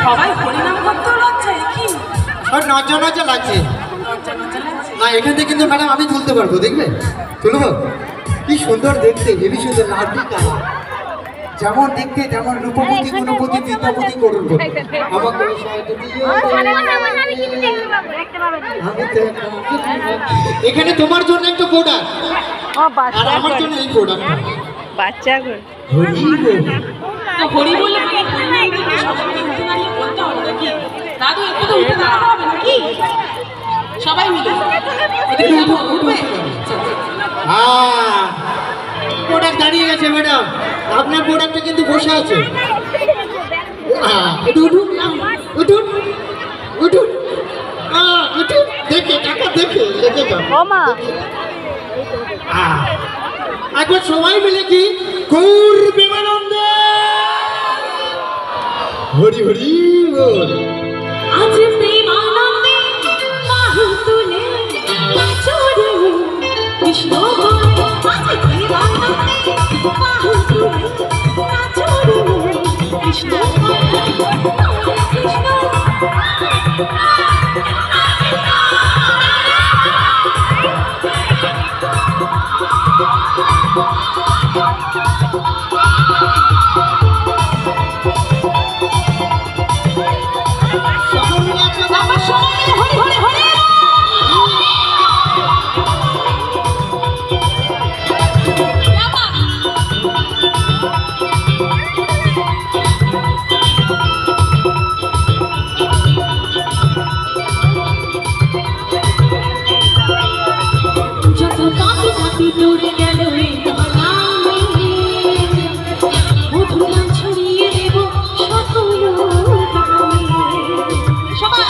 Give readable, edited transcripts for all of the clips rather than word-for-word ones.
সবাই হরিনাম করতে লাগছে কি? সব নজর নজর লাগছে না। এখান থেকে কিন্তু ম্যাডাম আমি তুলতে পারবো, দেখবে তুলবো। কি সুন্দর দেখতে, হেবি সুন্দর লাড্ডু কালা, যেমন দেখতে তেমন রূপপতি গুণপতি বিদ্যাপতি করুন। আমাকে এখানে তোমার জন্য একটা প্রোডাক্ট আর আমার জন্য এই প্রোডাক্ট। বাচ্চা হরি বলে বলতে হবে নাকি? দাদু একটু তো উঠে দাঁড়াতে হবে নাকি? সবাই মিলে প্রোডাক্ট দাঁড়িয়ে গেছে ম্যাডাম, আপনার প্রোডাক্টটা কিন্তু বসে আছে। উঠুন উঠুন উঠুন উঠুন, দেখে টাকা দেখে লেগে যাও। একবার সবাই মিলে কি গৌর প্রেমানন্দে হরি হরি বল। আজ প্রেমানন্দে বাহু তুলে নাচরে কৃষ্ণ বলে, আজ প্রেমানন্দে বাহু তুলে নাচরে কৃষ্ণ বলে, কৃষ্ণ দূরে গেল মধুরাম ছড়িয়ে দেব সকল সবাই,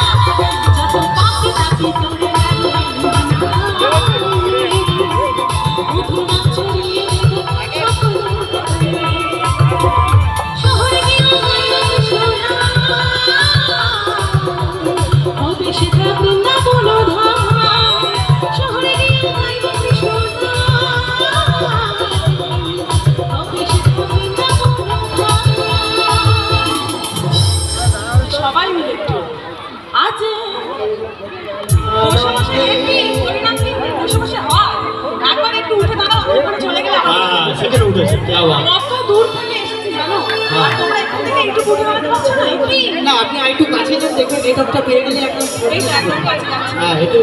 যত পাখি পাখি দূরে গেল মধুরাম ছড়িয়ে দেব সকল শহরে গিয়ে হবে সেটা বৃন্দাবন ধাম, শহরে গিয়ে সবাই মিলে একটু আজ একবার একটু উঠে দাঁড়াও, ওখানে চলে গেলে কত দূর থেকে এসেছি জানো? তোমরা এখান থেকে একটু ঘুরে বেড়াতে পারছো না? না আপনি আরেকটু কাছে যান, দেখুন নেটওয়ার্কটা পেয়ে গেলে একদম একদম কাছে যাচ্ছে। হ্যাঁ একটু